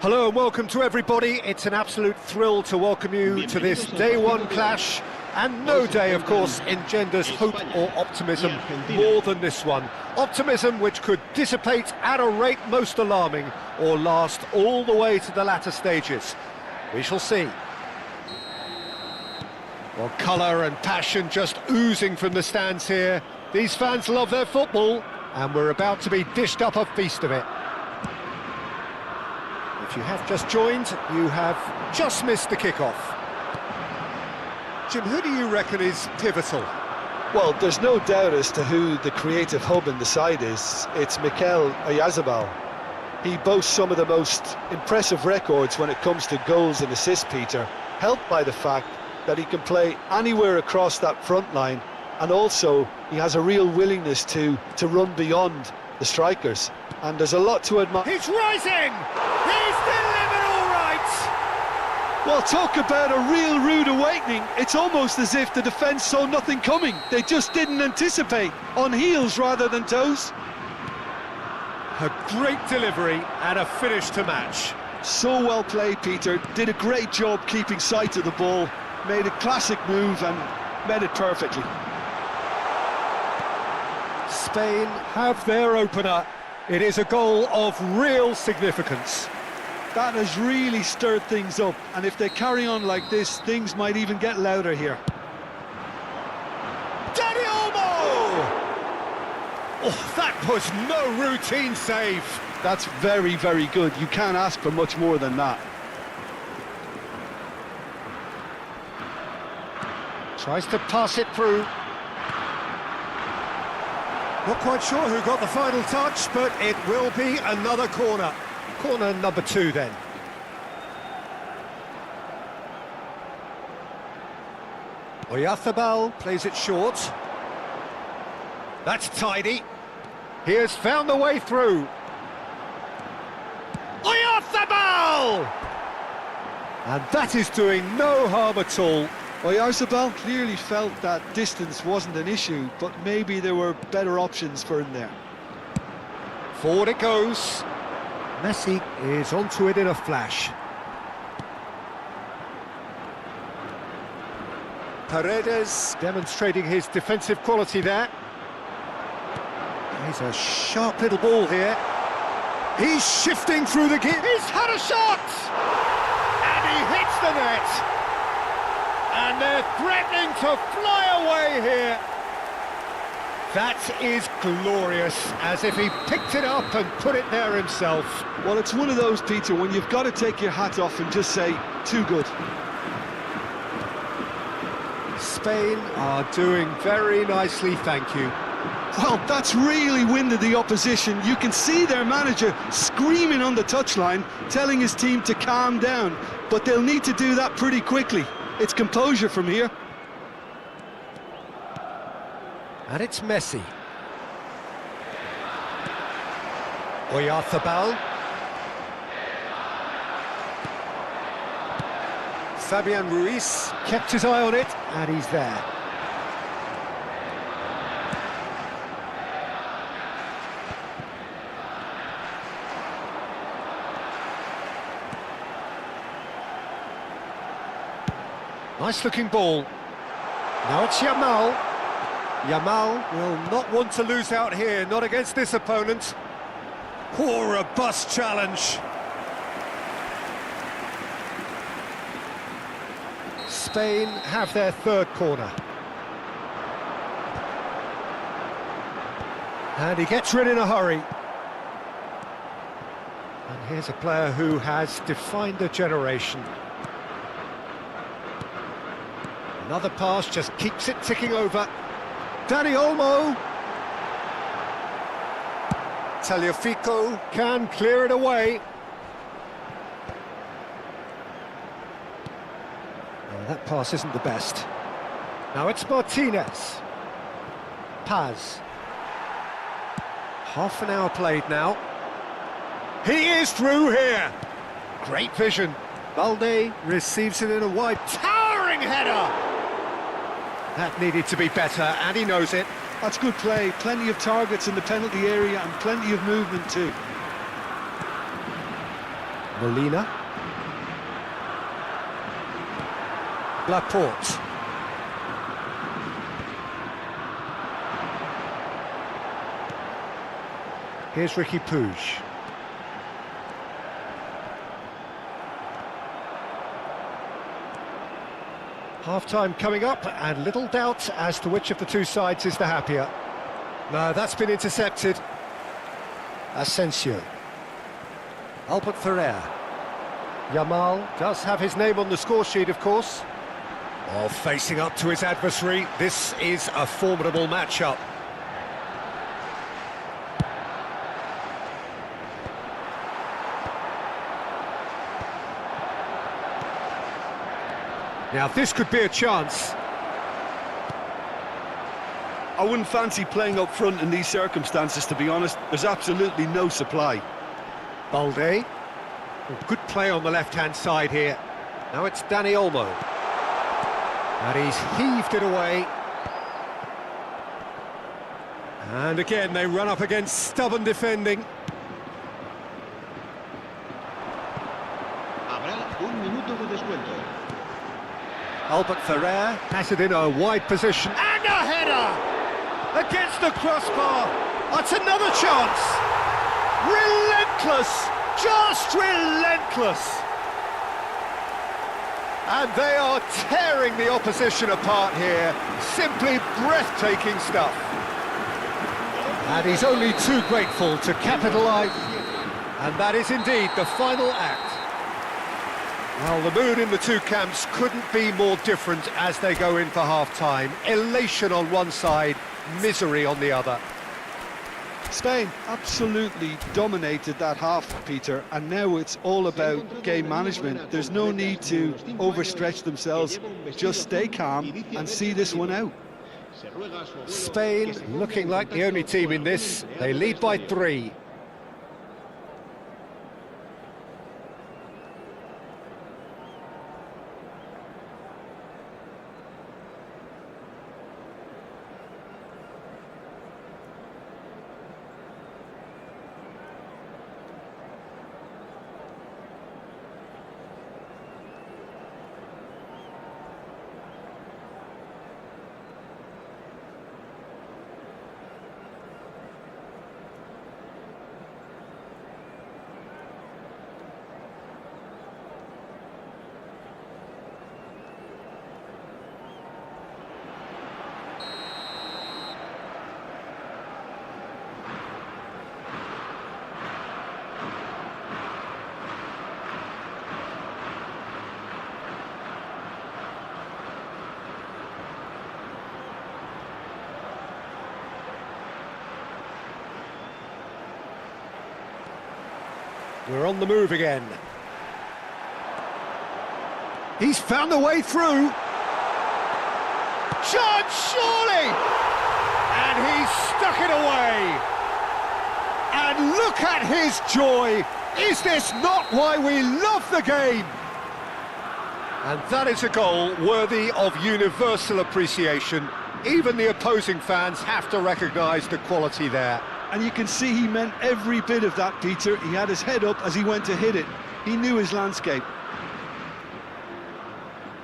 Hello and welcome to everybody. It's an absolute thrill to welcome you to this day one clash, and no day, of course, engenders hope or optimism more than this one. Optimism which could dissipate at a rate most alarming or last all the way to the latter stages. We shall see. Well, colour and passion just oozing from the stands here. These fans love their football, and we're about to be dished up a feast of it. If you have just joined, you have just missed the kickoff. Jim, who do you reckon is pivotal? Well, there's no doubt as to who the creative hub in the side is. It's Mikel Oyarzabal. He boasts some of the most impressive records when it comes to goals and assists, Peter, helped by the fact that he can play anywhere across that front line, and also he has a real willingness to run beyond the strikers. And there's a lot to admire. He's rising! He's delivered all right! Well, talk about a real rude awakening. It's almost as if the defence saw nothing coming. They just didn't anticipate, on heels rather than toes. A great delivery and a finish to match. So well played, Peter. Did a great job keeping sight of the ball. Made a classic move and met it perfectly. Spain have their opener. It is a goal of real significance. That has really stirred things up, and if they carry on like this, things might even get louder here. Dani Olmo! Oh, that was no routine save. That's very, very good. You can't ask for much more than that. Tries to pass it through. Not quite sure who got the final touch, but it will be another corner. Corner number 2 then. Oyarzabal plays it short. That's tidy. He has found the way through. Oyarzabal! And that is doing no harm at all. Oyarzabal clearly felt that distance wasn't an issue, but maybe there were better options for him there. Forward it goes. Messi is onto it in a flash. Paredes demonstrating his defensive quality there. He's a sharp little ball here. He's shifting through the gear. He's had a shot! And he hits the net. And they're threatening to fly away here. That is glorious, as if he picked it up and put it there himself. Well, it's one of those, Peter, when you've got to take your hat off and just say, too good. Spain are doing very nicely, thank you. Well, that's really winded the opposition. You can see their manager screaming on the touchline, telling his team to calm down, but they'll need to do that pretty quickly. It's composure from here. And it's Messi. Oyarzabal. Fabian Ruiz kept his eye on it, and he's there. Nice looking ball. Now it's Yamal. Yamal will not want to lose out here, not against this opponent. Poor robust challenge. Spain have their third corner. And he gets rid in a hurry. And here's a player who has defined a generation. Another pass just keeps it ticking over. Dani Olmo. Tagliafico can clear it away. Oh, that pass isn't the best. Now it's Martinez. Paz. Half an hour played now. He is through here. Great vision. Balde receives it in a wide, towering header. That needed to be better, and he knows it. That's good play. Plenty of targets in the penalty area and plenty of movement too. Molina. Laporte. Here's Ricky Puig. Half-time coming up, and little doubt as to which of the two sides is the happier. No, that's been intercepted. Asensio. Albert Ferrer. Yamal does have his name on the score sheet, of course. Oh, facing up to his adversary, this is a formidable matchup. Now this could be a chance. I wouldn't fancy playing up front in these circumstances, to be honest. There's absolutely no supply. Balde. Oh, good play on the left-hand side here. Now it's Dani Olmo. And he's heaved it away. And again, they run up against stubborn defending. Habrá un minuto de descuento. Albert Ferrer has it in a wide position. And a header! Against the crossbar. That's another chance. Relentless! Just relentless! And they are tearing the opposition apart here. Simply breathtaking stuff. And he's only too grateful to capitalise. And that is indeed the final act. Well, the mood in the two camps couldn't be more different as they go in for half-time. Elation on one side, misery on the other. Spain absolutely dominated that half, Peter, and now it's all about game management. There's no need to overstretch themselves. Just stay calm and see this one out. Spain looking like the only team in this. They lead by 3. We're on the move again. He's found a way through. Chance, surely! And he's stuck it away. And look at his joy. Is this not why we love the game? And that is a goal worthy of universal appreciation. Even the opposing fans have to recognise the quality there. And you can see he meant every bit of that, Peter. He had his head up as he went to hit it. He knew his landscape.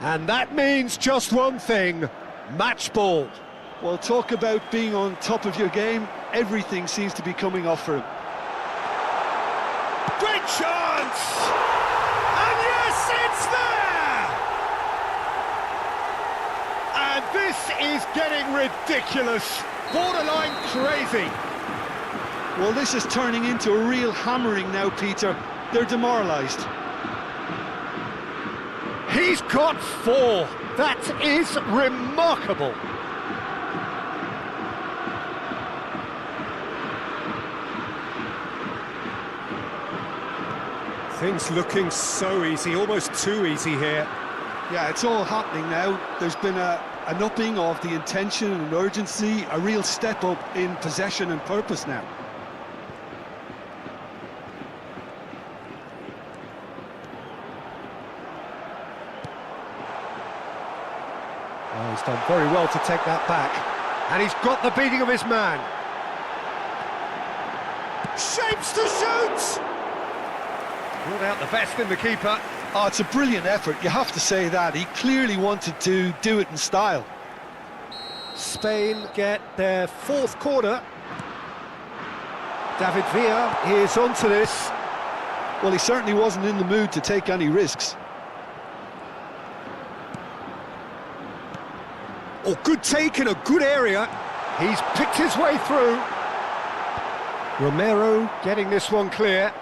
And that means just one thing, match ball. Well, talk about being on top of your game. Everything seems to be coming off for him. Great chance! And yes, it's there! And this is getting ridiculous, borderline crazy. Well, this is turning into a real hammering now, Peter. They're demoralised. He's got 4. That is remarkable. Things looking so easy, almost too easy here. Yeah, it's all happening now. There's been an upping of the intention and urgency, a real step up in possession and purpose now. Oh, he's done very well to take that back. And he's got the beating of his man. Shapes to shoot! Brought out the best in the keeper. Oh, it's a brilliant effort, you have to say that. He clearly wanted to do it in style. Spain get their fourth corner. David Villa is onto this. Well, he certainly wasn't in the mood to take any risks. Oh, good take in a good area. He's picked his way through. Romero getting this one clear.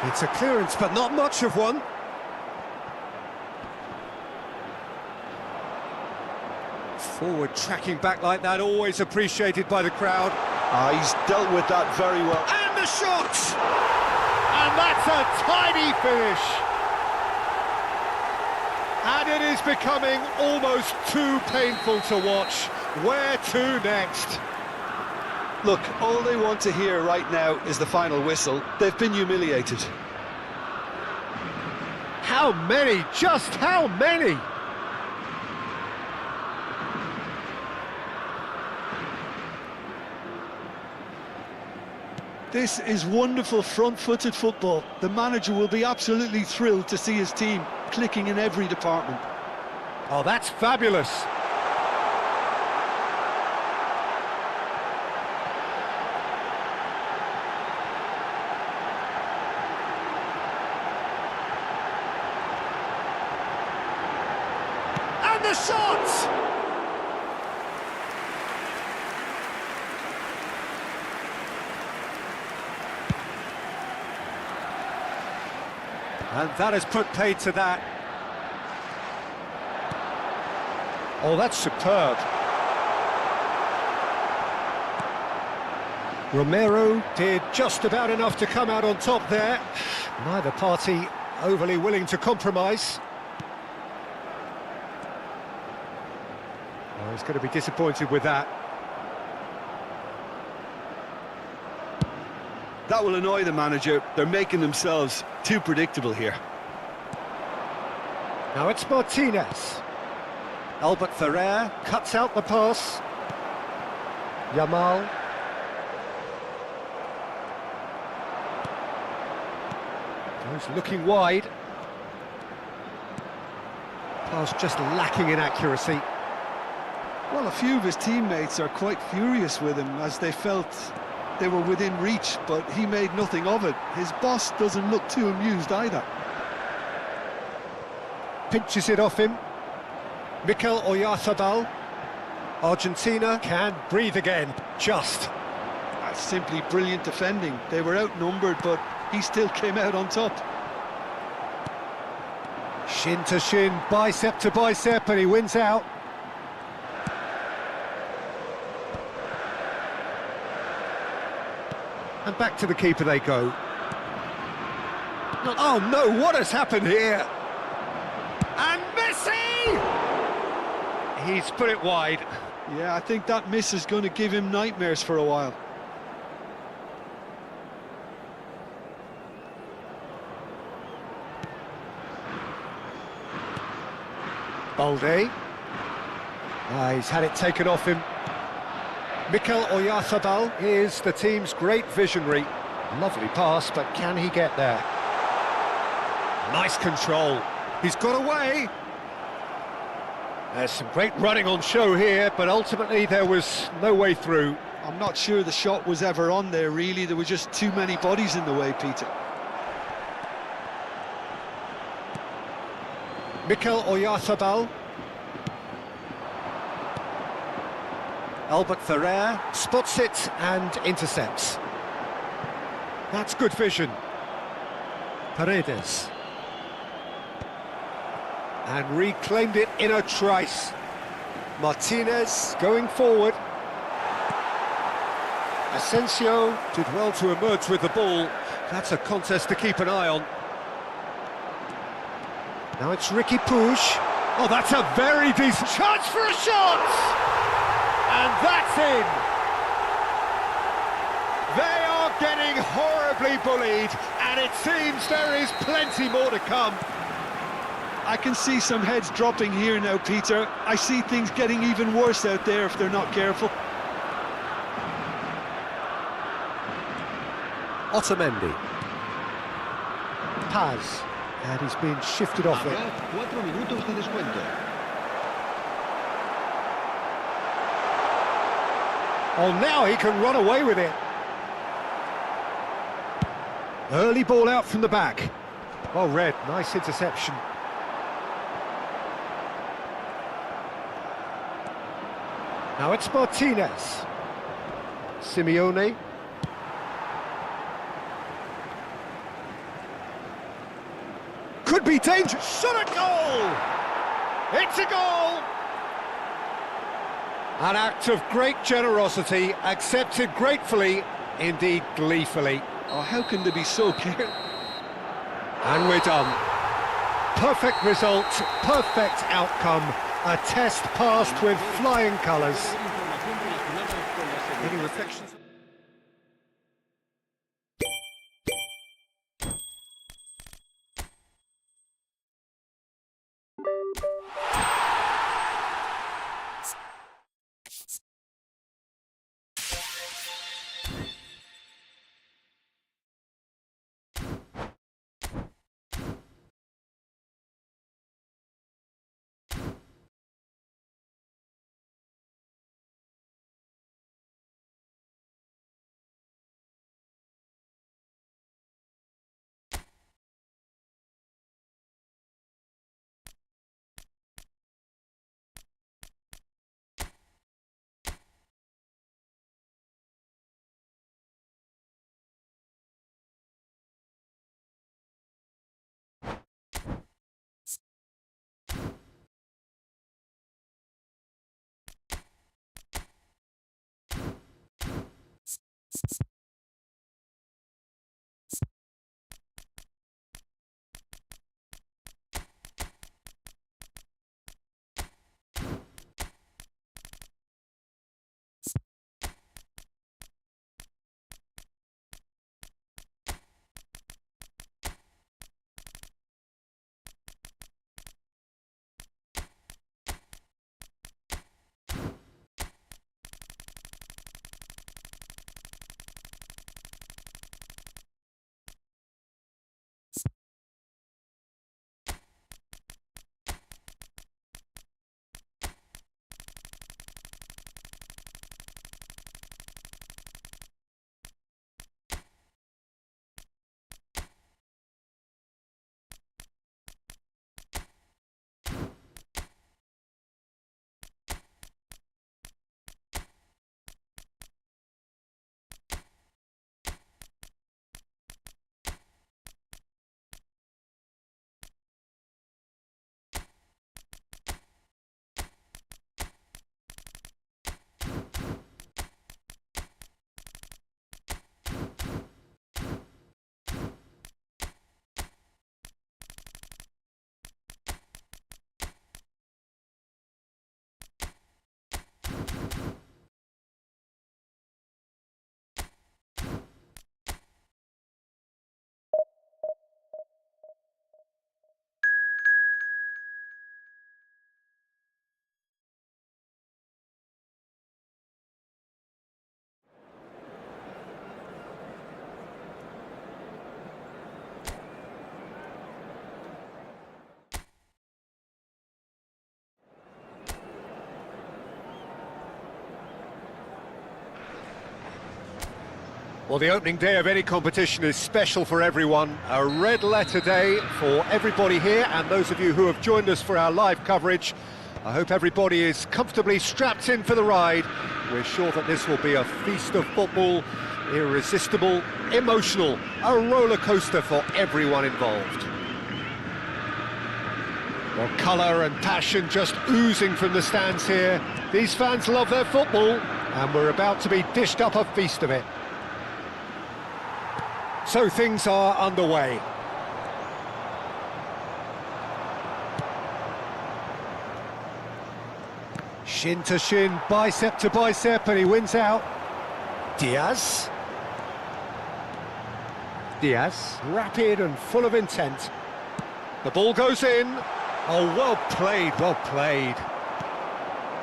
It's a clearance, but not much of one. Forward tracking back like that, always appreciated by the crowd. He's dealt with that very well. And the shot! And that's a tidy finish. And it is becoming almost too painful to watch. Where to next? Look, all they want to hear right now is the final whistle. They've been humiliated. How many? Just how many? This is wonderful front-footed football. The manager will be absolutely thrilled to see his team clicking in every department. Oh, that's fabulous. And the shot! And that has put paid to that. Oh, that's superb. Romero did just about enough to come out on top there. Neither party overly willing to compromise. Oh, he's going to be disappointed with that. That will annoy the manager. They're making themselves too predictable here. Now it's Martinez. Albert Ferrer cuts out the pass. Yamal. Goes looking wide. Pass just lacking in accuracy. Well, a few of his teammates are quite furious with him as they felt they were within reach, but he made nothing of it. His boss doesn't look too amused either. Pinches it off him. Mikel Oyarzabal. Argentina can breathe again, just. That's simply brilliant defending. They were outnumbered, but he still came out on top. Shin to shin, bicep to bicep, and he wins out. And back to the keeper they go. Oh no, what has happened here? And Messi! He's put it wide. Yeah, I think that miss is going to give him nightmares for a while. Balde. He's had it taken off him. Mikel Oyarzabal is the team's great visionary. Lovely pass, but can he get there? Nice control. He's got away. There's some great running on show here, but ultimately there was no way through. I'm not sure the shot was ever on there, really. There were just too many bodies in the way, Peter. Mikel Oyarzabal. Albert Ferrer spots it and intercepts. That's good vision. Paredes. And reclaimed it in a trice. Martinez going forward. Asensio did well to emerge with the ball. That's a contest to keep an eye on. Now it's Ricky Puig. Oh, that's a very decent chance for a shot! And that's in! They are getting horribly bullied, and it seems there is plenty more to come. I can see some heads dropping here now, Peter. I see things getting even worse out there if they're not careful. Otamendi. Paz, and he's been shifted off it. Habrá 4 minutos de descuento. Oh, now he can run away with it. Early ball out from the back. Oh, Red, nice interception. Now it's Martinez. Simeone. Could be dangerous. Shot at goal! It's a goal! An act of great generosity, accepted gratefully, indeed gleefully. Oh, how can they be so careless? And we're done. Perfect result, perfect outcome. A test passed with flying colours. Any reflections? Well, the opening day of any competition is special for everyone. A red letter day for everybody here and those of you who have joined us for our live coverage. I hope everybody is comfortably strapped in for the ride. We're sure that this will be a feast of football, irresistible, emotional, a roller coaster for everyone involved. Well, colour and passion just oozing from the stands here. These fans love their football, and we're about to be dished up a feast of it. So things are underway. Shin to shin, bicep to bicep, and he wins out. Diaz. Diaz, rapid and full of intent. The ball goes in. Oh, well played, well played.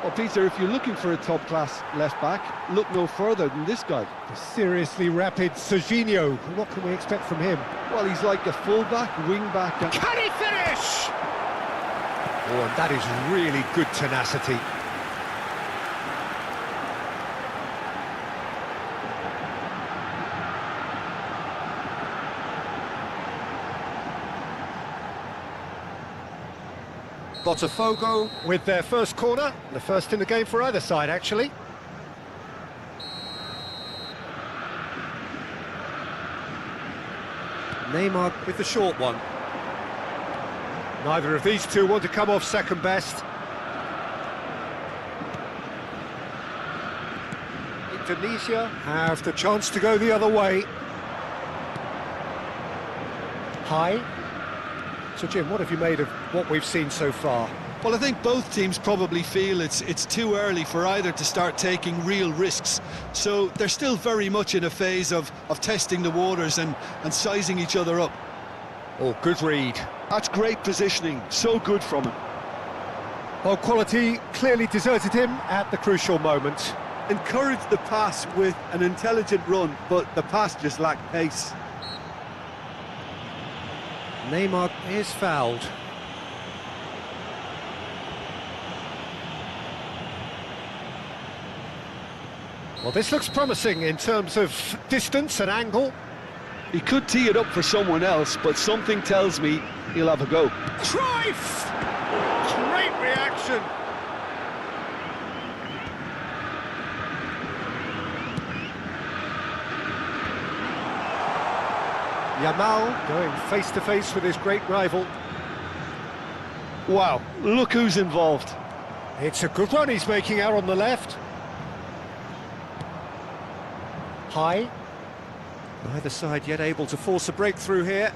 Well, Peter, if you're looking for a top-class left-back, look no further than this guy. The seriously rapid Serginho. What can we expect from him? Well, he's like a full-back, wing-back... and... Can he finish? Oh, and that is really good tenacity. Botafogo with their first corner, the first in the game for either side, actually. Neymar with the short one. Neither of these two want to come off second best. Indonesia have the chance to go the other way. High. So, Jim, what have you made of what we've seen so far? Well, I think both teams probably feel it's too early for either to start taking real risks. So they're still very much in a phase of testing the waters and sizing each other up. Oh, good read. That's great positioning, so good from him. Well, quality clearly deserted him at the crucial moment. Encouraged the pass with an intelligent run, but the pass just lacked pace. Neymar is fouled. Well, this looks promising in terms of distance and angle. He could tee it up for someone else, but something tells me he'll have a go. Cruyff! Great reaction. Yamal going face-to-face with his great rival. Wow, look who's involved. It's a good run he's making out on the left. High. Neither side yet able to force a breakthrough here.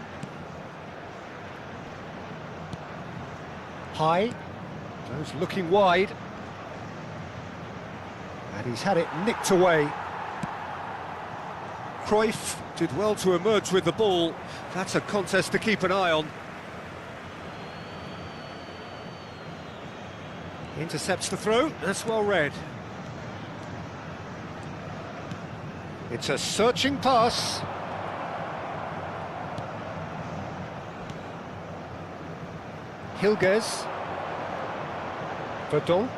High. Those looking wide. And he's had it nicked away. Cruyff did well to emerge with the ball. That's a contest to keep an eye on. Intercepts the throw. That's well read. It's a searching pass. Hilgers. Verdonk.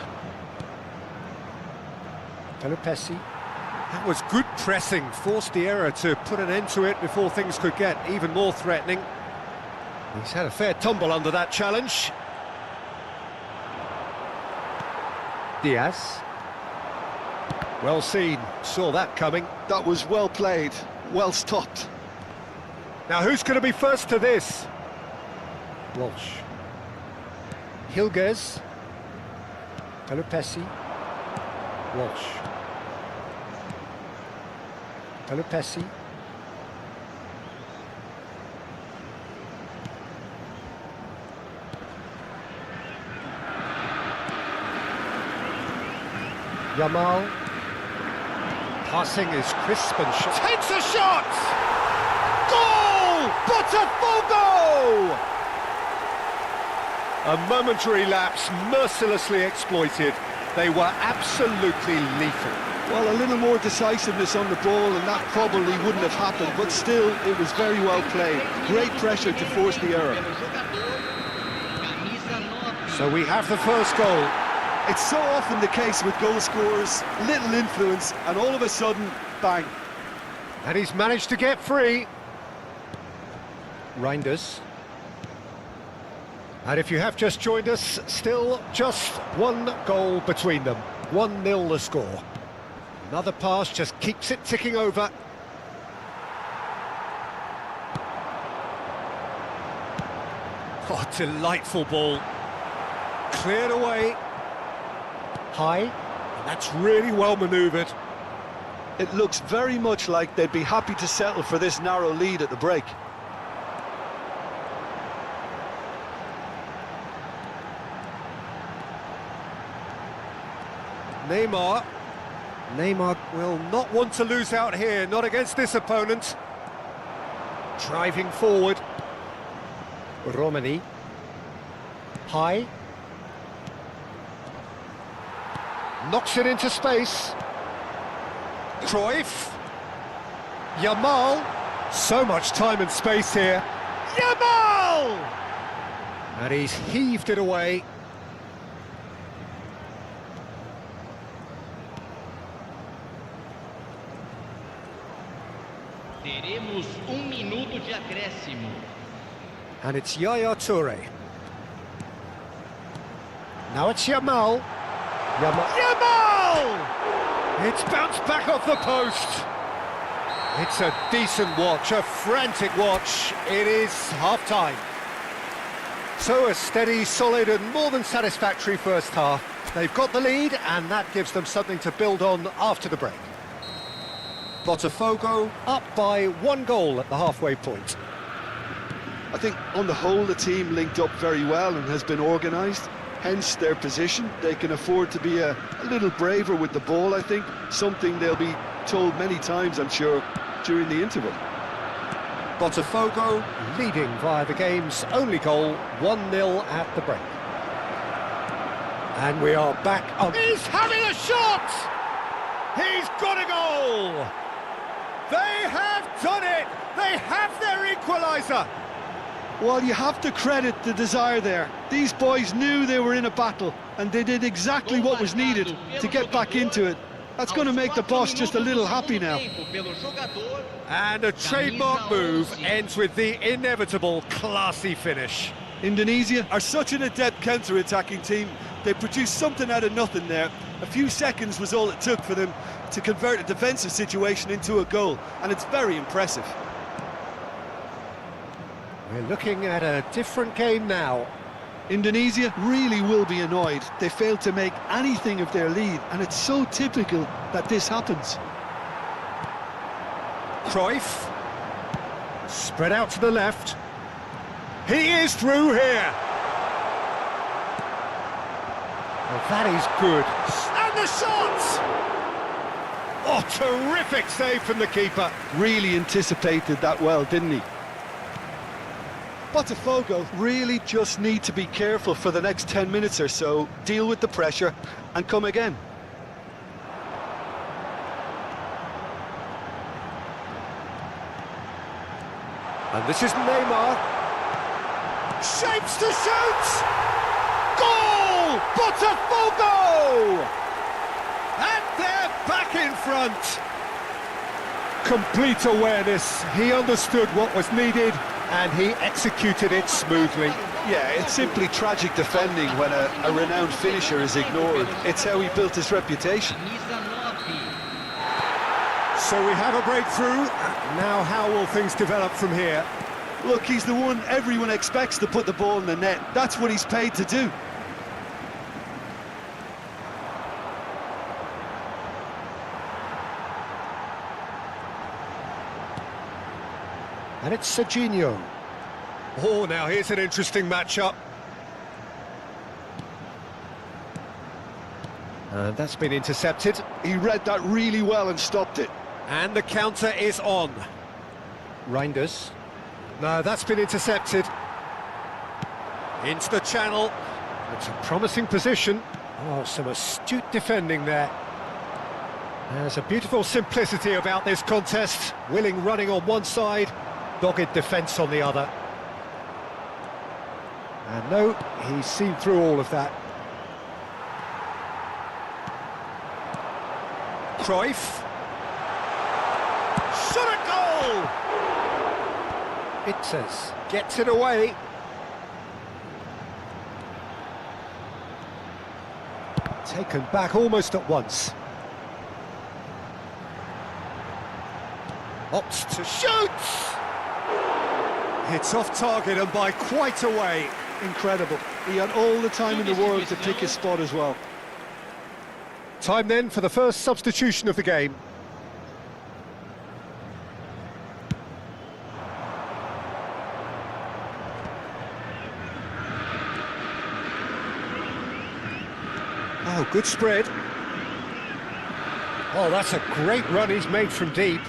Pelupessy. That was good pressing, forced the error to put an end to it before things could get even more threatening. He's had a fair tumble under that challenge. Diaz. Well seen, saw that coming. That was well played, well stopped. Now who's going to be first to this? Walsh. Hilgers. Pelupessy. Walsh. Pelupessy. Yamal. Passing is crisp and shot. Takes a shot! Goal! Botafogo! A momentary lapse, mercilessly exploited. They were absolutely lethal. Well, a little more decisiveness on the ball and that probably wouldn't have happened, but still, it was very well played. Great pressure to force the error. So we have the first goal. It's so often the case with goal scorers, little influence, and all of a sudden, bang. And he's managed to get free. Reinders. And if you have just joined us, still just one goal between them. 1-0 the score. Another pass just keeps it ticking over. Oh, delightful ball. Cleared away. High. And that's really well manoeuvred. It looks very much like they'd be happy to settle for this narrow lead at the break. Neymar. Neymar will not want to lose out here, not against this opponent. Driving forward. Romani. High. Knocks it into space. Cruyff. Yamal. So much time and space here. Yamal! And he's heaved it away. Teremos minuto de acréscimo. And it's Yaya Toure. Now it's Yamal. Yamal! It's bounced back off the post. It's a decent watch, a frantic watch. It is half-time. So a steady, solid and more than satisfactory first half. They've got the lead and that gives them something to build on after the break. Botafogo up by 1 goal at the halfway point. I think on the whole the team linked up very well and has been organised, hence their position. They can afford to be a little braver with the ball, I think, something they'll be told many times, I'm sure, during the interval. Botafogo leading via the game's only goal, 1-0 at the break. And we are back on. He's having a shot! He's got a goal! They have done it! They have their equaliser! Well, you have to credit the desire there. These boys knew they were in a battle, and they did exactly what was needed to get back into it. That's going to make the boss just a little happy now. And a trademark move ends with the inevitable classy finish. Indonesia are such an adept counter-attacking team. They produced something out of nothing there. A few seconds was all it took for them to convert a defensive situation into a goal, and it's very impressive. We're looking at a different game now. Indonesia really will be annoyed. They failed to make anything of their lead, and it's so typical that this happens. Cruyff. Spread out to the left. He is through here. Well, that is good. And the shot! Oh, terrific save from the keeper. Really anticipated that well, didn't he? Botafogo really just need to be careful for the next 10 minutes or so, deal with the pressure and come again. And this is Neymar. Shapes to shoot! Goal! Botafogo! And they're back in front. Complete awareness. He understood what was needed and he executed it smoothly. Yeah, it's simply tragic defending when a renowned finisher is ignored. It's how he built his reputation. So we have a breakthrough. Now how will things develop from here? Look, he's the one everyone expects to put the ball in the net. That's what he's paid to do. And it's Serginho. Oh, now here's an interesting matchup. And that's been intercepted. He read that really well and stopped it. And the counter is on. Reinders. No, that's been intercepted. Into the channel. It's a promising position. Oh, some astute defending there. There's a beautiful simplicity about this contest. Willing running on one side, dogged defence on the other. And no, he's seen through all of that. Cruyff. Shot a goal! It says, gets it away. Taken back almost at once. Opts to shoot! It's off target and by quite a way. Incredible. He had all the time in the world to pick his spot as well. Time then for the first substitution of the game. Oh, good spread. Oh, that's a great run he's made from deep.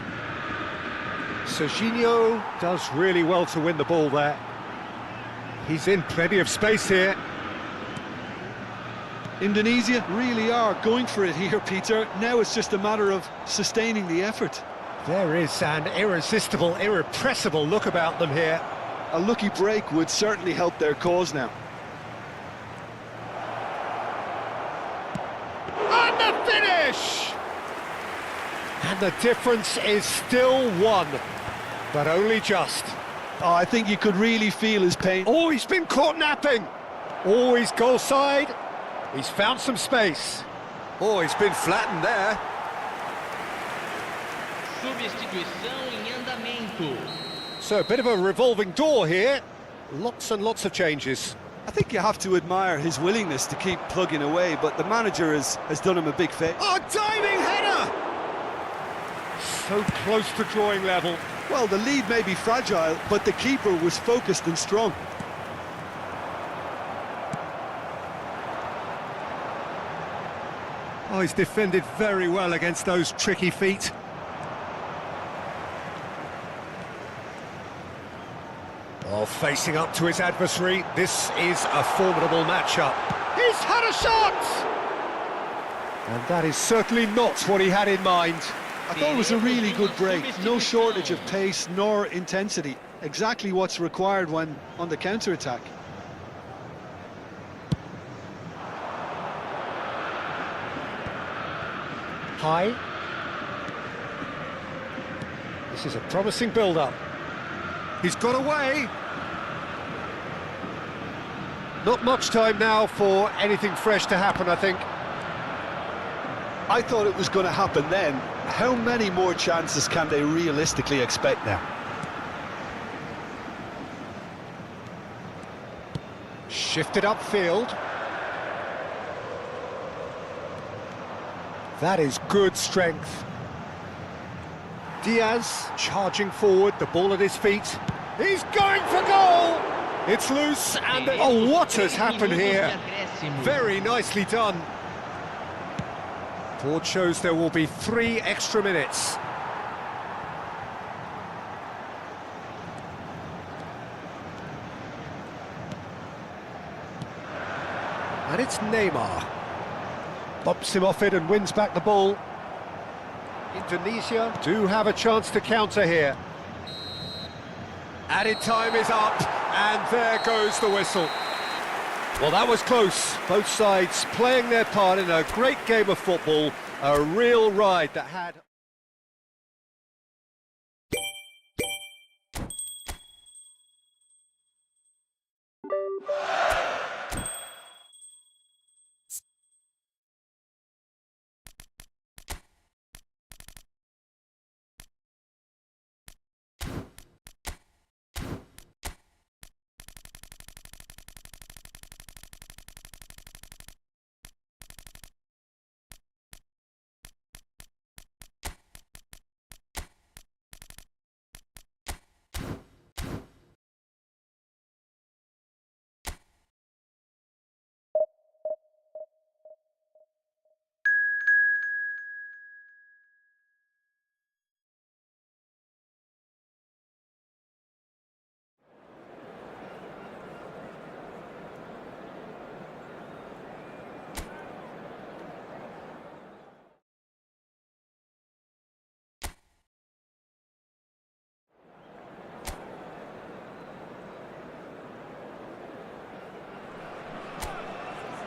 Serginho does really well to win the ball there. He's in plenty of space here. Indonesia really are going for it here, Peter. Now it's just a matter of sustaining the effort. There is an irresistible, irrepressible look about them here. A lucky break would certainly help their cause now. And the finish! And the difference is still one, but only just. Oh, I think you could really feel his pain. Oh, he's been caught napping. Oh, he's goal side. He's found some space. Oh, he's been flattened there. Substituição em andamento. So a bit of a revolving door here. Lots and lots of changes. I think you have to admire his willingness to keep plugging away, but the manager has done him a big favour. Oh, diving header! So close to drawing level. Well, the lead may be fragile, but the keeper was focused and strong. Oh, he's defended very well against those tricky feet. Oh, facing up to his adversary, this is a formidable matchup. He's had a shot! And that is certainly not what he had in mind. I thought it was a really good break. No shortage of pace nor intensity. Exactly what's required when on the counter-attack. High. This is a promising build-up. He's got away. Not much time now for anything fresh to happen, I think. I thought it was going to happen then. How many more chances can they realistically expect now? Shifted upfield. That is good strength. Diaz charging forward, the ball at his feet. He's going for goal! It's loose and... Oh, what has happened here? Very nicely done. Board shows there will be 3 extra minutes. And it's Neymar. Bops him off it and wins back the ball. Indonesia do have a chance to counter here. Added time is up, and there goes the whistle. Well, that was close. Both sides playing their part in a great game of football, a real ride that had...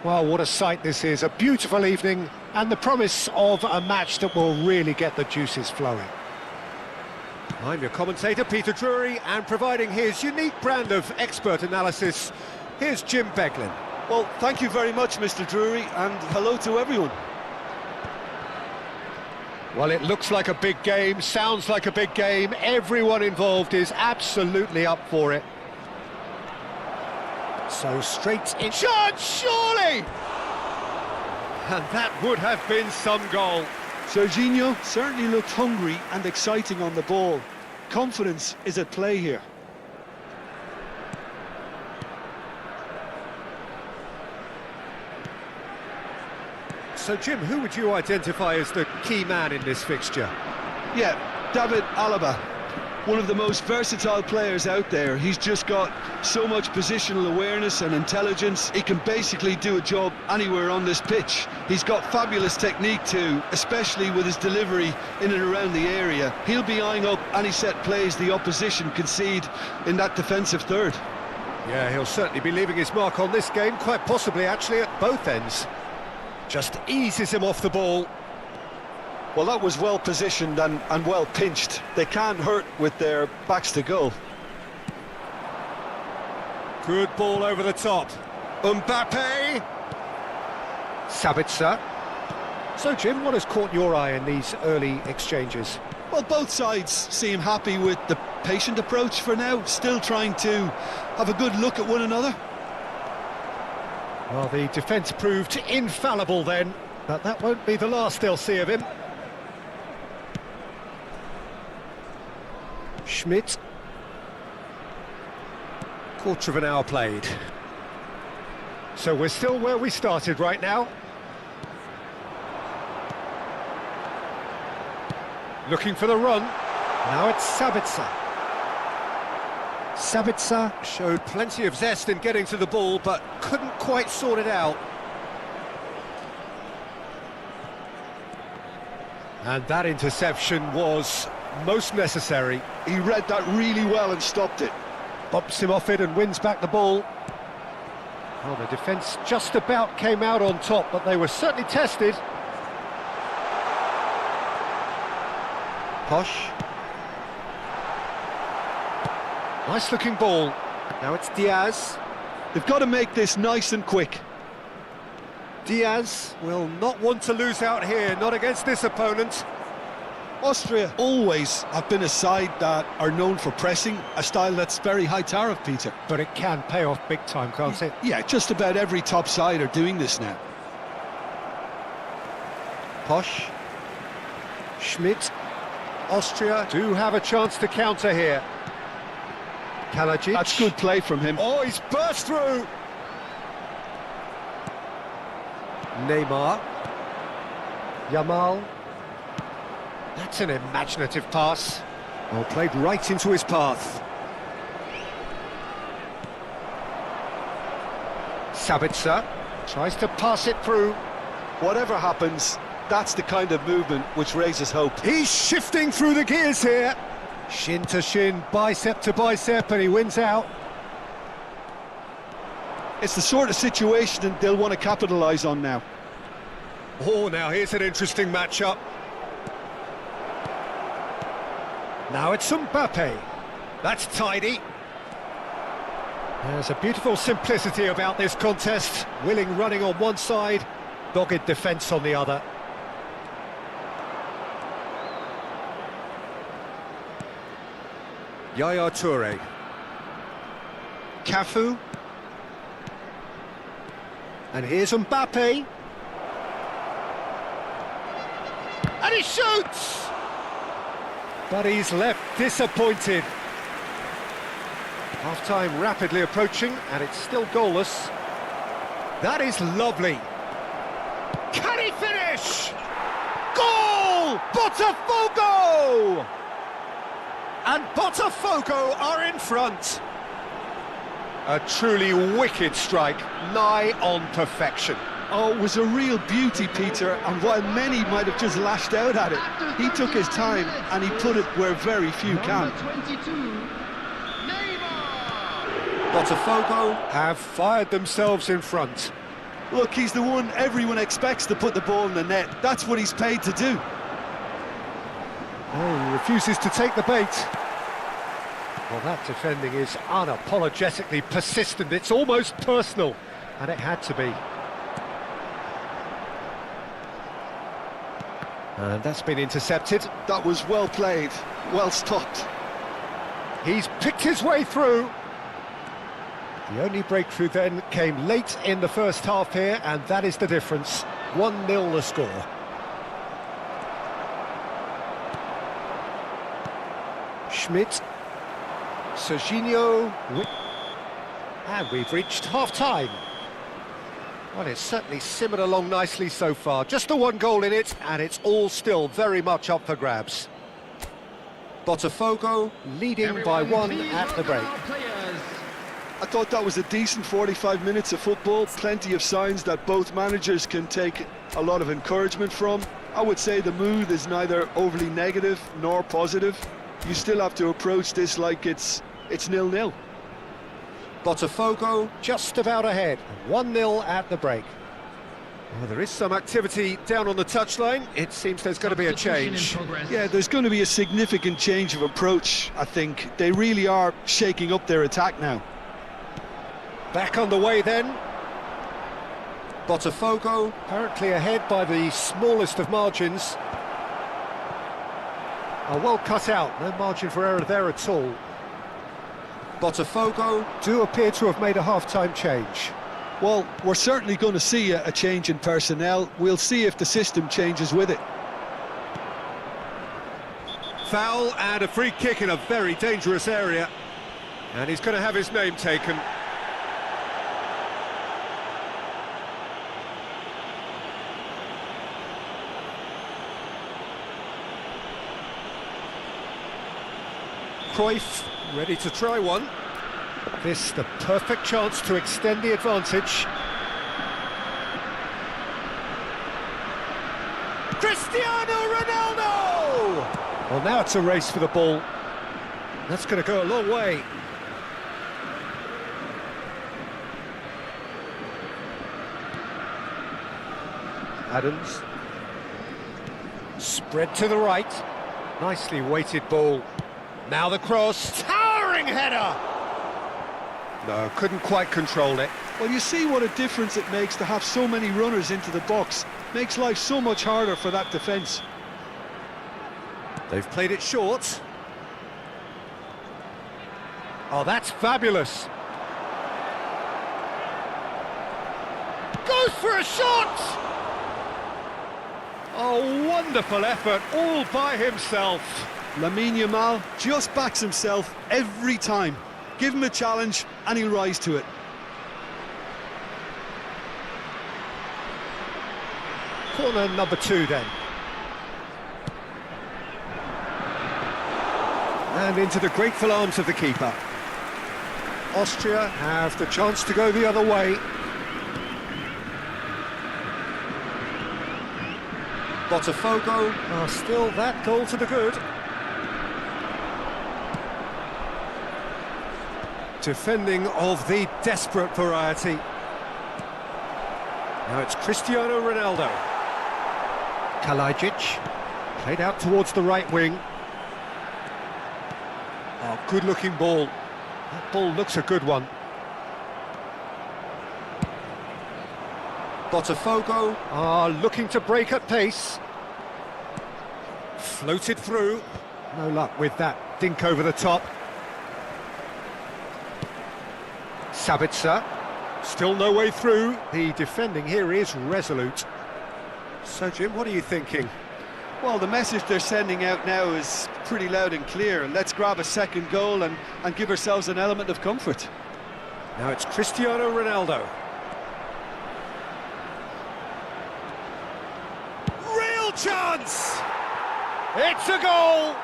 Well, what a sight this is, a beautiful evening and the promise of a match that will really get the juices flowing. I'm your commentator, Peter Drury, and providing his unique brand of expert analysis, here's Jim Beglin. Well, thank you very much, Mr. Drury, and hello to everyone. Well, it looks like a big game, sounds like a big game, everyone involved is absolutely up for it. So straight in... Shot, surely! And that would have been some goal. Serginho certainly looked hungry and exciting on the ball. Confidence is at play here. So, Jim, who would you identify as the key man in this fixture? Yeah, David Alaba. one of the most versatile players out there. He's just got so much positional awareness and intelligence. He can basically do a job anywhere on this pitch. He's got fabulous technique too, especially with his delivery in and around the area. He'll be eyeing up any set plays the opposition concede in that defensive third. Yeah, he'll certainly be leaving his mark on this game, quite possibly actually at both ends. Just eases him off the ball. Well, that was well positioned and well pinched. They can't hurt with their backs to goal. Good ball over the top. Mbappe. Sabitzer. So, Jim, what has caught your eye in these early exchanges? Well, both sides seem happy with the patient approach for now, still trying to have a good look at one another. Well, the defence proved infallible then, but that won't be the last they'll see of him. Schmidt. Quarter of an hour played. So we're still where we started right now. Looking for the run. Now it's Sabitzer. Sabitzer showed plenty of zest in getting to the ball, but couldn't quite sort it out. And that interception was most necessary. He read that really well and stopped it. Bumps him off it and wins back the ball. Well, the defence just about came out on top, but they were certainly tested. Posh. Nice looking ball. Now it's Diaz. They've got to make this nice and quick. Diaz will not want to lose out here, not against this opponent. Austria always have been a side that are known for pressing, a style that's very high tariff, Peter. But it can pay off big time, can't it? Yeah, just about every top side are doing this now. Posh. Schmidt. Austria do have a chance to counter here. Kalajic. That's good play from him. Oh, he's burst through. Neymar. Yamal. That's an imaginative pass. Well, played right into his path. Sabitzer tries to pass it through. Whatever happens, that's the kind of movement which raises hope. He's shifting through the gears here. Shin to shin, bicep to bicep, and he wins out. It's the sort of situation they'll want to capitalise on now. Oh, now here's an interesting matchup. Now it's Mbappe. That's tidy. There's a beautiful simplicity about this contest. Willing running on one side, dogged defence on the other. Yaya Toure. Cafu. And here's Mbappe. And he shoots! But he's left disappointed. Half-time rapidly approaching, and it's still goalless. That is lovely. Can he finish? Goal! Botafogo! And Botafogo are in front. A truly wicked strike, nigh on perfection. Oh, it was a real beauty, Peter, and while many might have just lashed out at it, he took his time and he put it where very few can. Botafogo have fired themselves in front. Look, he's the one everyone expects to put the ball in the net. That's what he's paid to do. Oh, he refuses to take the bait. Well, that defending is unapologetically persistent. It's almost personal, and it had to be. And that's been intercepted. That was well played, well stopped. He's picked his way through. The only breakthrough then came late in the first half here, and that is the difference. 1-0 the score. Schmidt. Serginho. And we've reached half-time. Well, it's certainly simmered along nicely so far. Just the one goal in it, and it's all still very much up for grabs. Botafogo leading by one at the break. I thought that was a decent 45 minutes of football, plenty of signs that both managers can take a lot of encouragement from. I would say the mood is neither overly negative nor positive. You still have to approach this like it's 0-0. Botafogo just about ahead, 1-0 at the break. Well, there is some activity down on the touchline. It seems there's going to be a change. Yeah, there's going to be a significant change of approach, I think. They really are shaking up their attack now. Back on the way then. Botafogo currently ahead by the smallest of margins. Oh, well cut out, no margin for error there at all. Botafogo do appear to have made a half-time change. Well, we're certainly going to see a change in personnel. We'll see if the system changes with it. Foul and a free kick in a very dangerous area. And he's going to have his name taken. Cruyff ready to try one. This the perfect chance to extend the advantage. Cristiano Ronaldo! Well, now it's a race for the ball. That's going to go a long way. Adams. Spread to the right. Nicely weighted ball. Now the cross. Towering header! No, couldn't quite control it. Well, you see what a difference it makes to have so many runners into the box. Makes life so much harder for that defence. They've played it short. Oh, that's fabulous. Goes for a shot! Oh, wonderful effort, all by himself. Lamine Yamal just backs himself every time. Give him a challenge and he'll rise to it. Corner number 2 then. And into the grateful arms of the keeper. Austria have the chance to go the other way. Botafogo are still that goal to the good. Defending of the desperate variety. Now it's Cristiano Ronaldo. Kalajic, played out towards the right wing. Oh, good-looking ball. That ball looks a good one. Botafogo are looking to break at pace. Floated through. No luck with that dink over the top. Sabitzer, still no way through. The defending here is resolute. So, Jim, what are you thinking? Well, the message they're sending out now is pretty loud and clear. Let's grab a second goal and give ourselves an element of comfort. Now it's Cristiano Ronaldo. Real chance! It's a goal!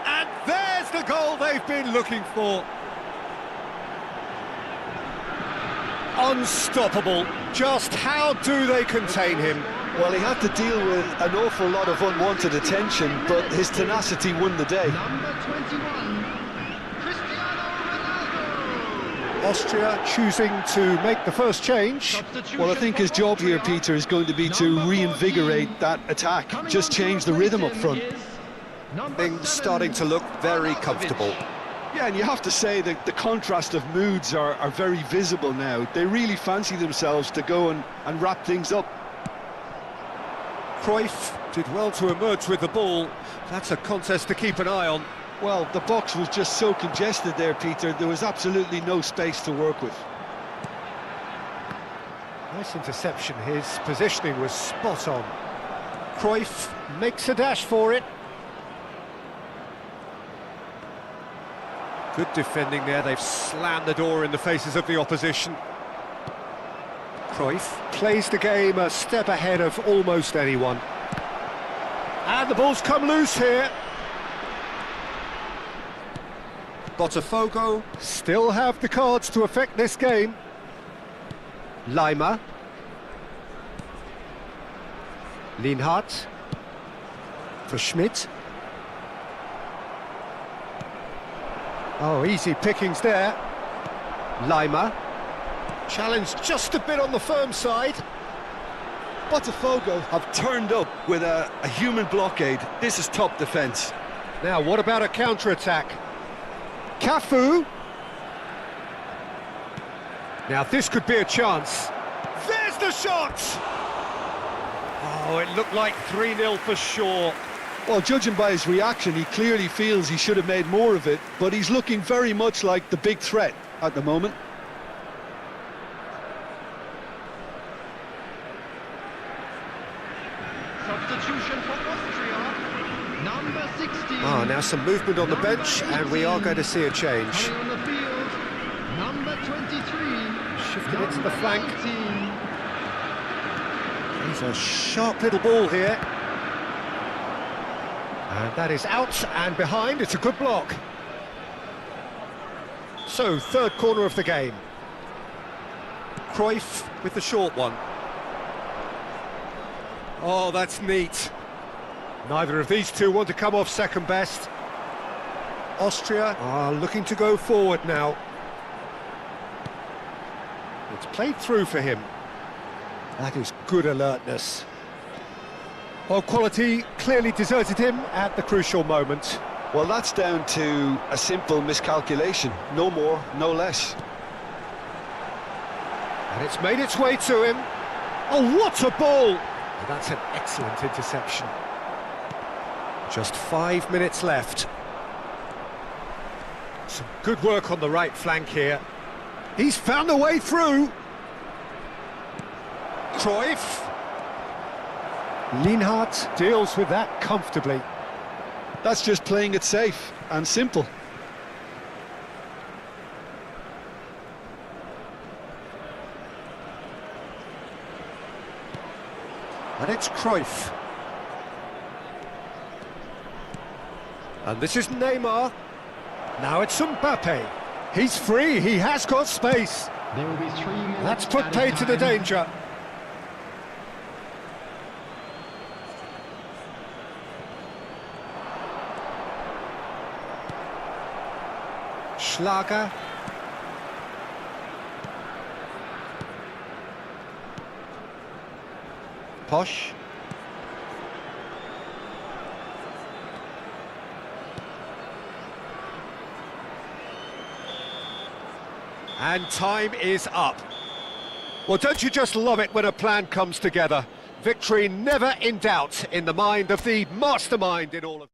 And there's the goal they've been looking for. Unstoppable. Just how do they contain him? Well, he had to deal with an awful lot of unwanted attention, but his tenacity won the day. Number 21, Cristiano Ronaldo. Austria choosing to make the first change. Well, I think his job here, Peter, is going to be to reinvigorate that attack. Just change the rhythm up front. Things starting to look very comfortable. Yeah, and you have to say that the contrast of moods are very visible now. They really fancy themselves to go and wrap things up. Cruyff did well to emerge with the ball. That's a contest to keep an eye on. Well, the box was just so congested there, Peter. There was absolutely no space to work with. Nice interception. His positioning was spot on. Cruyff makes a dash for it. Good defending there. They've slammed the door in the faces of the opposition. Cruyff plays the game a step ahead of almost anyone. And the ball's come loose here. Botafogo still have the cards to affect this game. Lima. Lienhardt. For Schmidt. Oh, easy pickings there. Lima. Challenge just a bit on the firm side. Botafogo have turned up with a human blockade. This is top defence. Now, what about a counter-attack? Cafu. Now, this could be a chance. There's the shot! Oh, it looked like 3-0 for sure. Well, judging by his reaction, he clearly feels he should have made more of it, but he's looking very much like the big threat at the moment. Substitution for Austria. Number 16. Now some movement on the bench, and we are going to see a change. Coming on the field. Number 23. Shifting it to the flank. 19. He's a sharp little ball here. And that is out and behind. It's a good block. So, third corner of the game. Cruyff with the short one. Oh, that's neat. Neither of these two want to come off second best. Austria are looking to go forward now. It's played through for him. That is good alertness. Well, quality clearly deserted him at the crucial moment. Well, that's down to a simple miscalculation. No more, no less. And it's made its way to him. Oh, what a ball! And that's an excellent interception. Just 5 minutes left. Some good work on the right flank here. He's found a way through. Cruyff. Lienhardt deals with that comfortably. That's just playing it safe and simple. And it's Cruyff. And this is Neymar. Now it's Mbappe. He's free, he has got space. There will be 3 minutes. That's put added paid to the time. danger. Schlager. Posch. And time is up. Well, don't you just love it when a plan comes together? Victory never in doubt in the mind of the mastermind in all of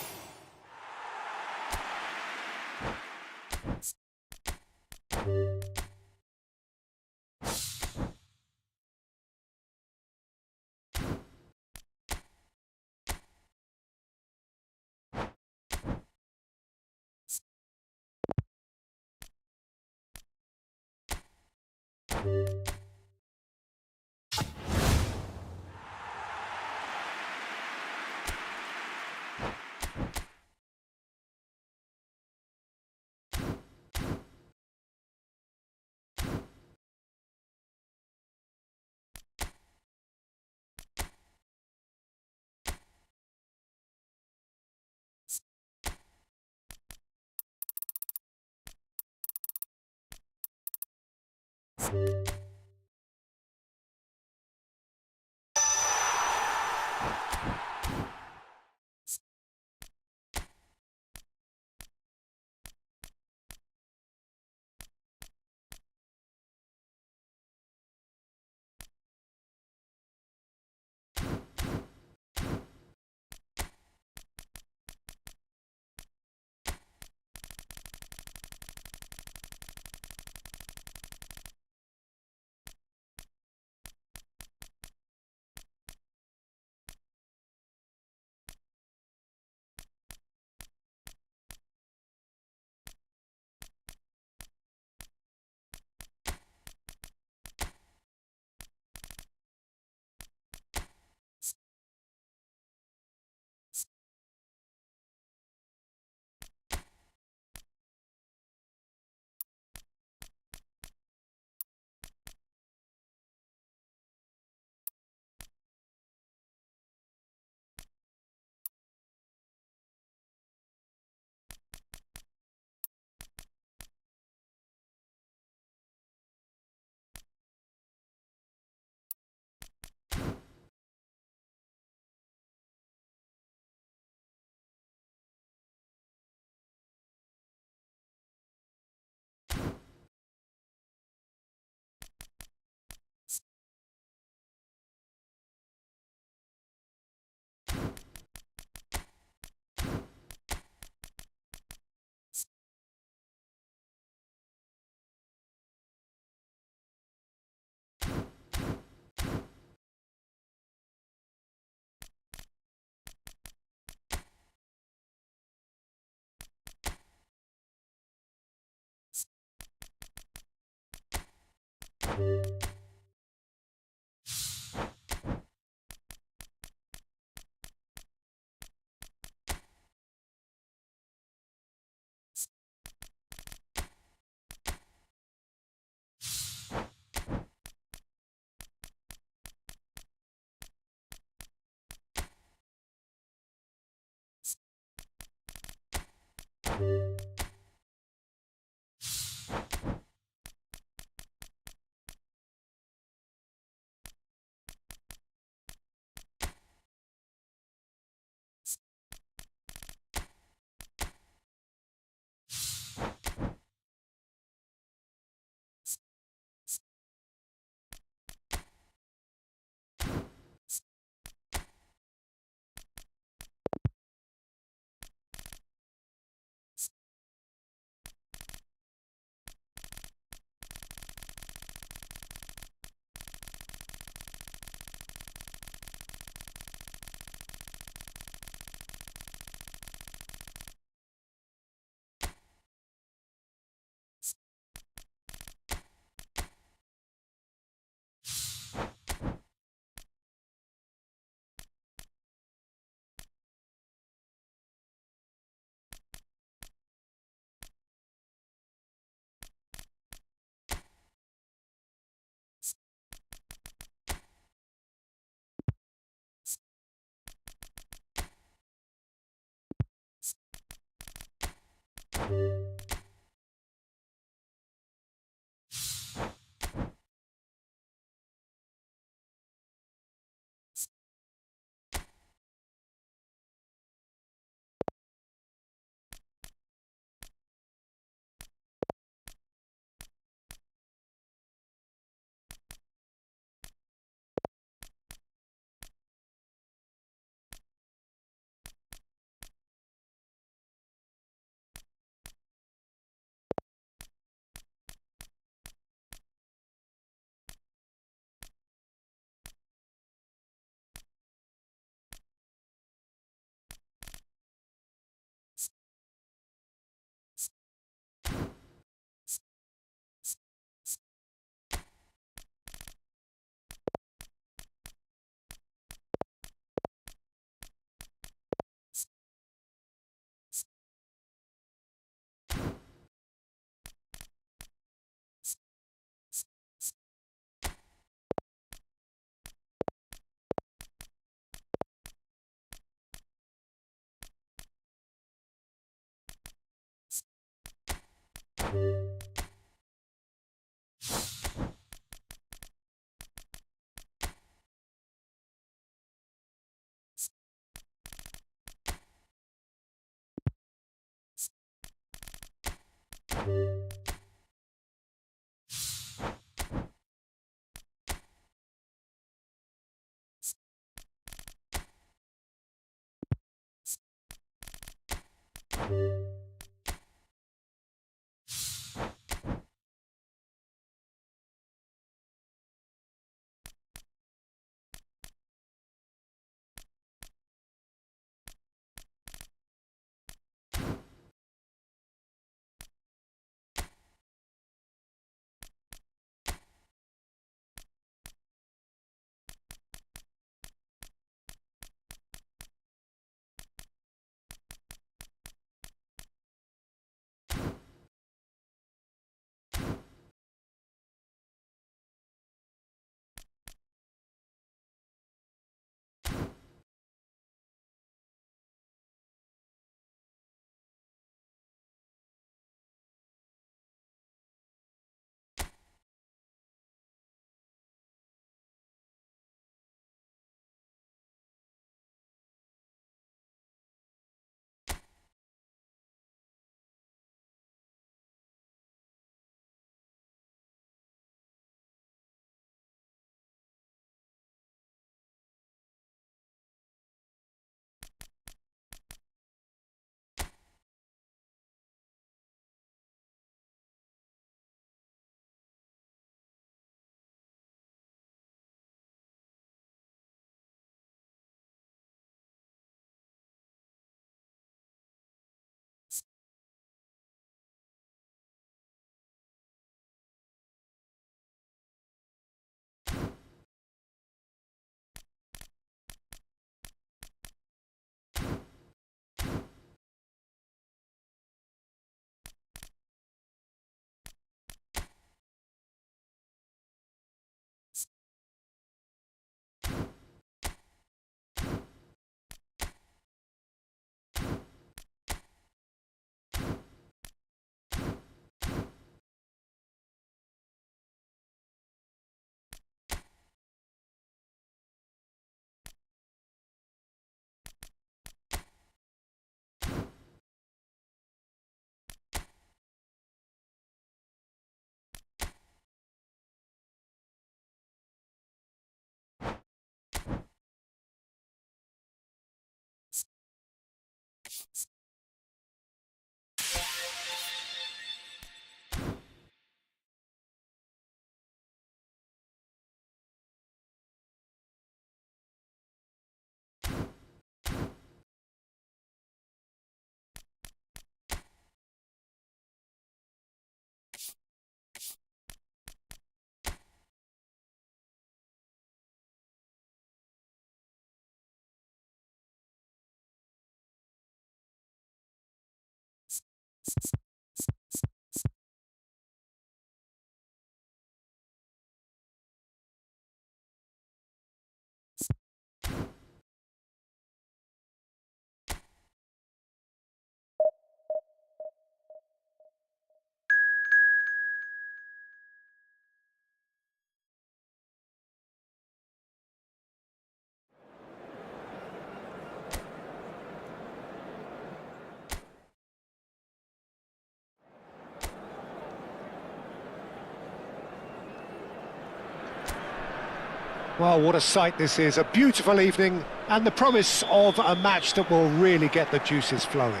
Well, what a sight this is. A beautiful evening and the promise of a match that will really get the juices flowing.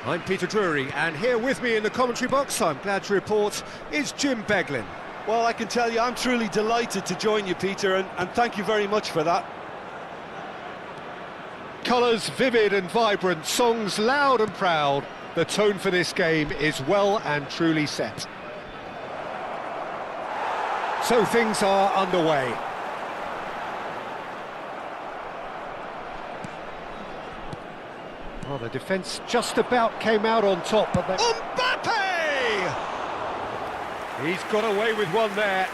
I'm Peter Drury, and here with me in the commentary box, I'm glad to report, is Jim Beglin. Well, I can tell you, I'm truly delighted to join you, Peter, and thank you very much for that. Colours vivid and vibrant, songs loud and proud. The tone for this game is well and truly set. So things are underway. Well, the defence just about came out on top, but they... Mbappe! He's got away with one there.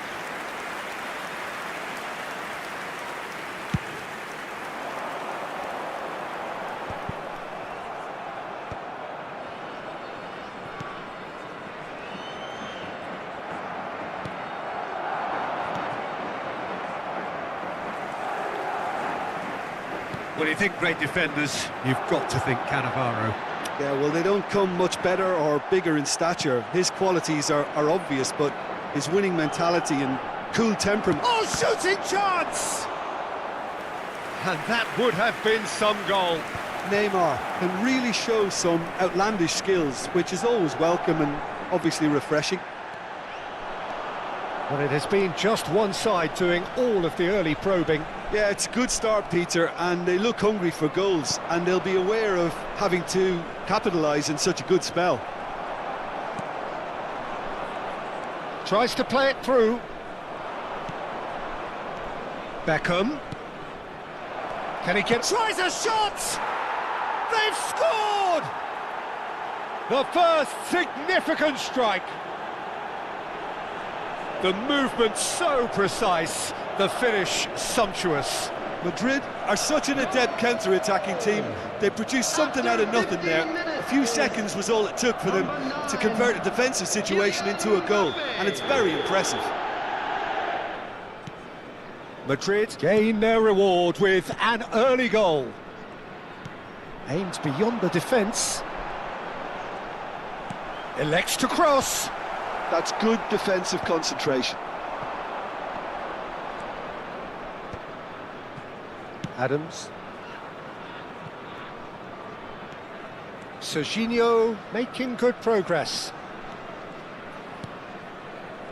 When you think great defenders, you've got to think Cannavaro. Yeah, well, they don't come much better or bigger in stature. His qualities are obvious, but his winning mentality and cool temperament... Oh, shooting chance! And that would have been some goal. Neymar can really show some outlandish skills, which is always welcome and obviously refreshing. Well, it has been just one side doing all of the early probing. Yeah, it's a good start, Peter, and they look hungry for goals, and they'll be aware of having to capitalise in such a good spell. Tries to play it through. Beckham. Can he get... Tries a shot! They've scored! The first significant strike. The movement so precise, the finish sumptuous. Madrid are such an adept counter-attacking team. They produced something out of nothing there. A few seconds was all it took for them to convert a defensive situation into a goal, and it's very impressive. Madrid gain their reward with an early goal. Aimed beyond the defence. Elects to cross. That's good defensive concentration. Adams. Serginho making good progress.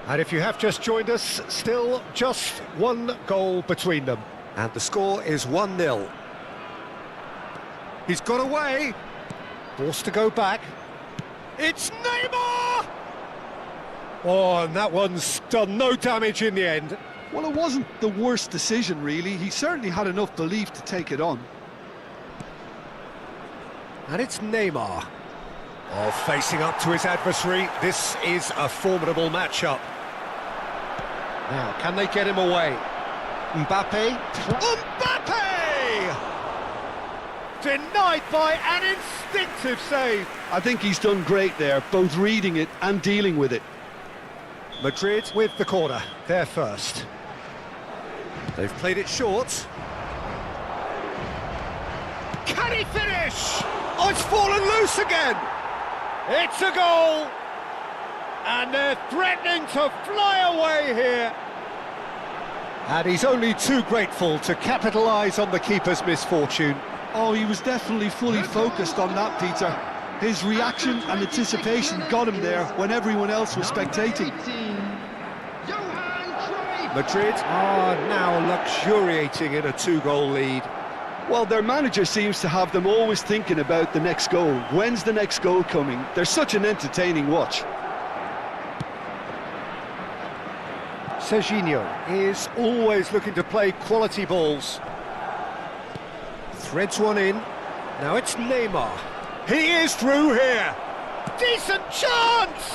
And if you have just joined us, still just one goal between them. And the score is 1-0. He's got away. Forced to go back. It's Neymar! Oh, and that one's done no damage in the end. Well, it wasn't the worst decision, really. He certainly had enough belief to take it on. And it's Neymar. Oh, facing up to his adversary. This is a formidable matchup. Now, can they get him away? Mbappe. Mbappe! Denied by an instinctive save. I think he's done great there, both reading it and dealing with it. Madrid with the corner, they're first. They've played it short. Can he finish? Oh, it's fallen loose again! It's a goal! And they're threatening to fly away here. And he's only too grateful to capitalise on the keeper's misfortune. Oh, he was definitely fully focused on that, Peter. His reaction and anticipation got him there when everyone else was spectating. Madrid are now luxuriating in a two-goal lead. Well, their manager seems to have them always thinking about the next goal. When's the next goal coming? They're such an entertaining watch. Serginho is always looking to play quality balls. Threads one in. Now it's Neymar. He is through here. Decent chance!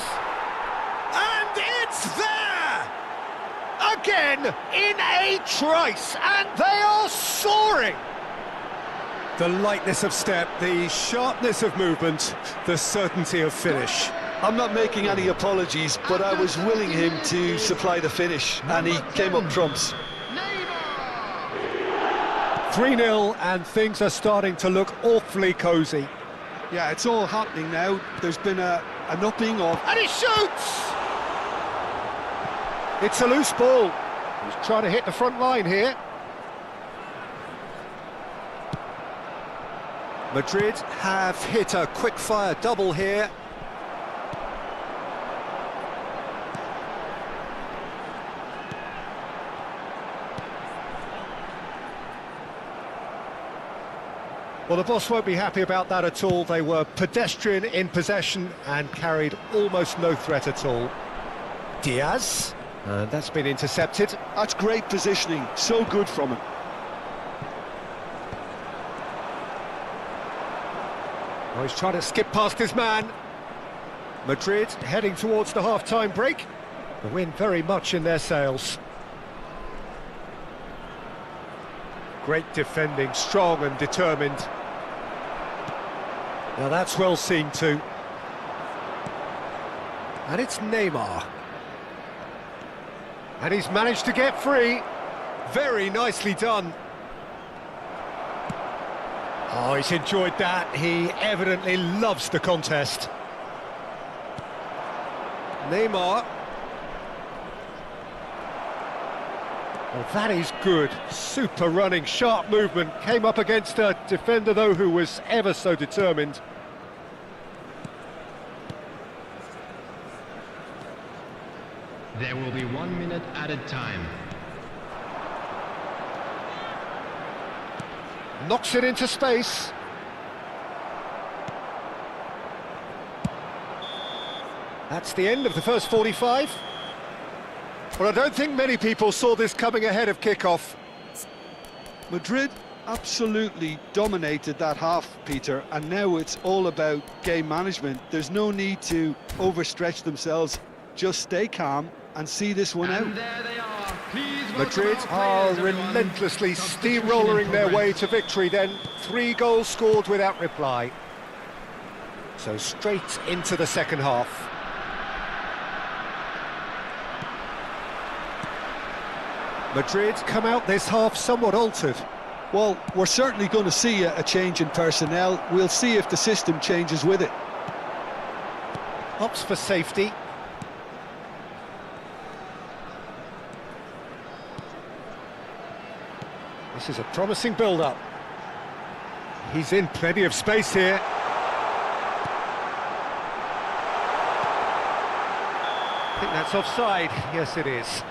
And it's there! Again, in a trice, and they are soaring! The lightness of step, the sharpness of movement, the certainty of finish. I'm not making any apologies, but I was willing him to supply the finish, and he came up trumps. 3-0, and things are starting to look awfully cosy. Yeah, it's all happening now. There's been an upping of... And he shoots! It's a loose ball. He's trying to hit the front line here. Madrid have hit a quick-fire double here. Well, the boss won't be happy about that at all. They were pedestrian in possession and carried almost no threat at all. Diaz, and that's been intercepted. That's great positioning, so good from him. Oh, he's trying to skip past his man. Madrid heading towards the half-time break. The win very much in their sails. Great defending, strong and determined. Now that's well seen too. And it's Neymar. And he's managed to get free. Very nicely done. Oh, he's enjoyed that. He evidently loves the contest. Neymar. Well, that is good. Super running, sharp movement. Came up against a defender, though, who was ever so determined. There will be 1 minute added time. Knocks it into space. That's the end of the first 45. Well, I don't think many people saw this coming ahead of kickoff. Madrid absolutely dominated that half, Peter, and now it's all about game management. There's no need to overstretch themselves. Just stay calm and see this one out. And there they are. Please welcome Madrid our are players, everyone. relentlessly Substitution in steamrolling their way progress. to victory then. 3 goals scored without reply. So straight into the second half. Madrid come out this half somewhat altered. Well, we're certainly going to see a change in personnel. We'll see if the system changes with it. Opts for safety. This is a promising build-up. He's in plenty of space here. I think that's offside. Yes, it is.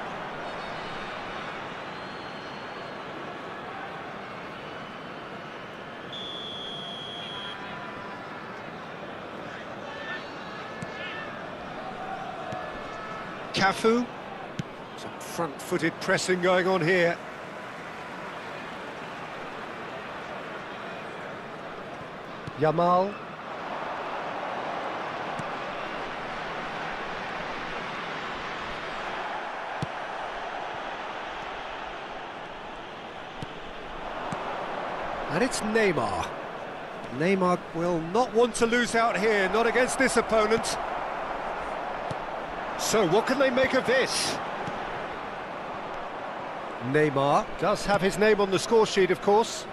Cafu. Some front-footed pressing going on here. Yamal. And it's Neymar. Neymar will not want to lose out here, not against this opponent. So what can they make of this? Neymar does have his name on the score sheet, of course.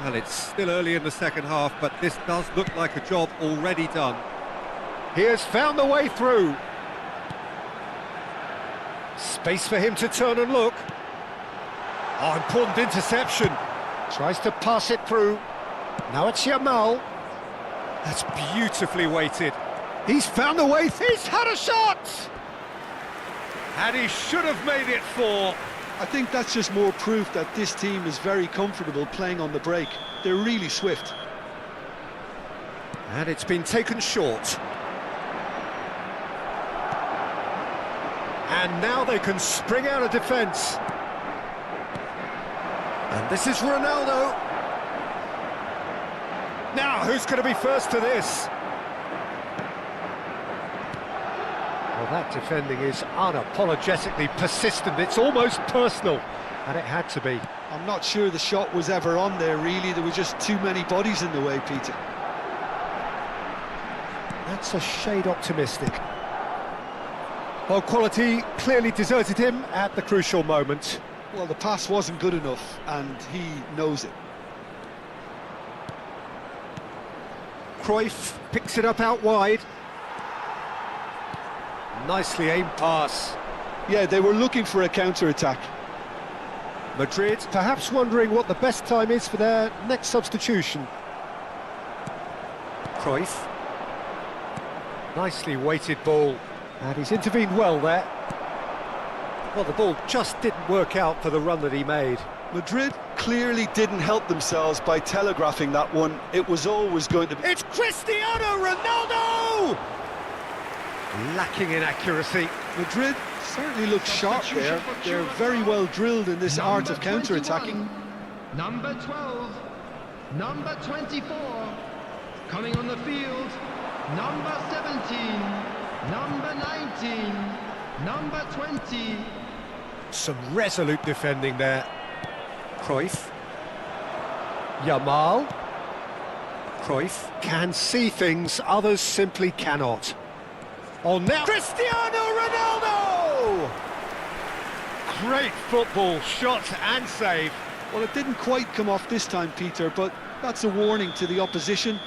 Well, it's still early in the second half, but this does look like a job already done. He has found the way through. Space for him to turn and look. Oh, important interception. Tries to pass it through. Now it's Yamal. That's beautifully weighted. He's found the way. He's had a shot! And he should have made it 4. I think that's just more proof that this team is very comfortable playing on the break. They're really swift. And it's been taken short. And now they can spring out of defence. And this is Ronaldo. Now, who's going to be first to this? Well, that defending is unapologetically persistent. It's almost personal, and it had to be. I'm not sure the shot was ever on there, really. There were just too many bodies in the way, Peter. That's a shade optimistic. Well, quality clearly deserted him at the crucial moment. Well, the pass wasn't good enough, and he knows it. Cruyff picks it up out wide. Nicely aimed pass. Yeah, they were looking for a counter-attack. Madrid perhaps wondering what the best time is for their next substitution. Cruyff. Nicely weighted ball. And he's intervened well there. Well, the ball just didn't work out for the run that he made. Madrid clearly didn't help themselves by telegraphing that one. It was always going to be... It's Cristiano Ronaldo! Lacking in accuracy. Madrid certainly look sharp there. They're very well drilled in this art of counter-attacking. Number 12, number 24, coming on the field, number 17, number 19, number 20. Some resolute defending there. Cruyff. Yamal. Cruyff can see things others simply cannot. Oh, now Cristiano Ronaldo! Great football, shot and save. Well, it didn't quite come off this time, Peter, but that's a warning to the opposition.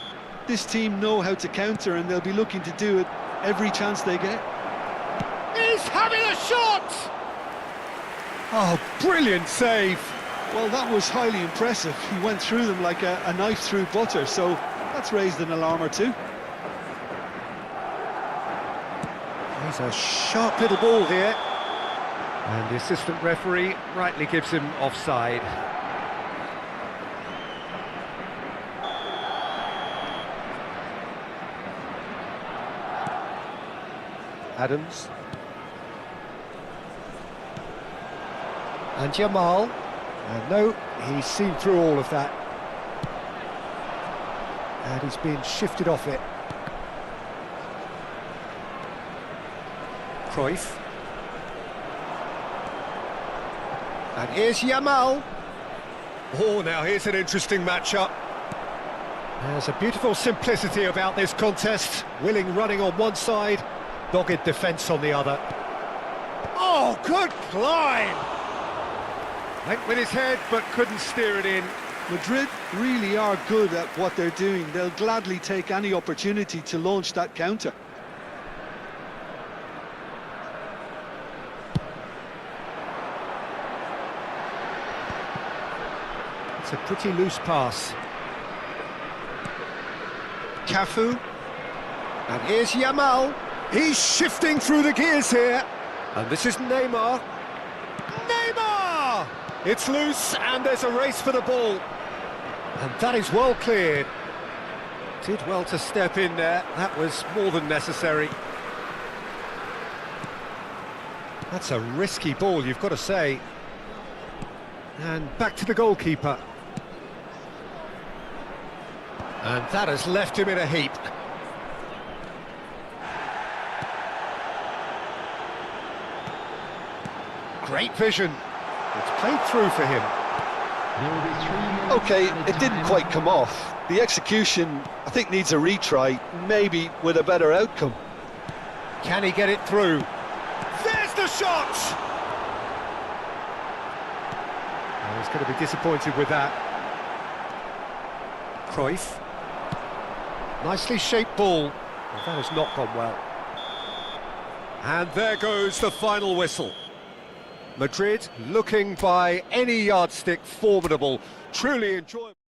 This team know how to counter, and they'll be looking to do it every chance they get. He's having a shot! Oh, brilliant save. Well, that was highly impressive. He went through them like a knife through butter, so that's raised an alarm or two. He's a sharp little ball here. And the assistant referee rightly gives him offside. Adams. And Jamal. And no, he's seen through all of that. And he's been shifted off it. Cruyff. And here's Jamal. Oh, now here's an interesting matchup. There's a beautiful simplicity about this contest. Willing running on one side, dogged defence on the other. Oh, good climb! Went with his head, but couldn't steer it in. Madrid really are good at what they're doing. They'll gladly take any opportunity to launch that counter. It's a pretty loose pass. Cafu. And here's Jamal. He's shifting through the gears here. And this is Neymar. Neymar! It's loose, and there's a race for the ball. And that is well cleared. Did well to step in there. That was more than necessary. That's a risky ball, you've got to say. And back to the goalkeeper. And that has left him in a heap. Great vision. It's played through for him. There will be 3 minutes Okay, added it didn't time. quite come off. The execution, I think, needs a retry, maybe with a better outcome. Can he get it through? There's the shot! Oh, he's going to be disappointed with that. Cruyff. Nicely shaped ball. Well, that has not gone well. And there goes the final whistle. Madrid looking by any yardstick formidable, truly enjoyable.